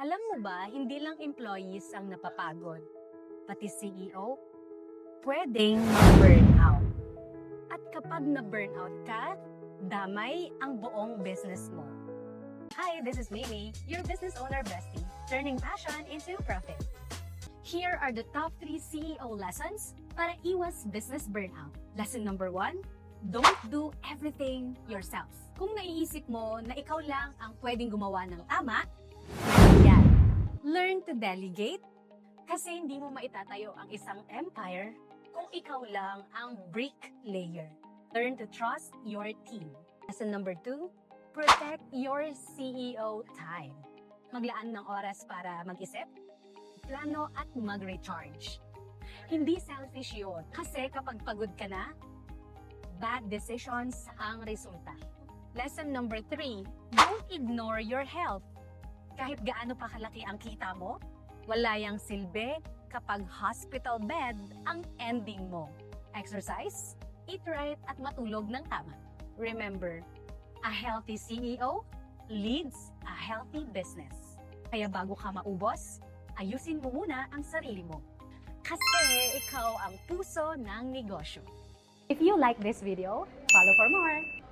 Alam mo ba, hindi lang employees ang napapagod. Pati CEO, pwedeng ma-burnout. At kapag na-burnout ka, damay ang buong business mo. Hi, this is Mimi, your business owner bestie, turning passion into profit. Here are the top 3 CEO lessons para iwas business burnout. Lesson number 1, don't do everything yourself. Kung naiisip mo na ikaw lang ang pwedeng gumawa ng tama, yan. Learn to delegate kasi hindi mo maitatayo ang isang empire kung ikaw lang ang bricklayer. Learn to trust your team. Lesson number 2, protect your CEO time. Maglaan ng oras para mag-isip, plano at mag-recharge. Hindi selfish yun kasi kapag pagod ka na, bad decisions ang resulta. Lesson number 3, don't ignore your health. Kahit gaano pa kalaki ang kita mo, wala yang silbi kapag hospital bed ang ending mo. Exercise, eat right at matulog ng tama. Remember, a healthy CEO leads a healthy business. Kaya bago ka maubos, ayusin mo muna ang sarili mo. Kasi ikaw ang puso ng negosyo. If you like this video, follow for more.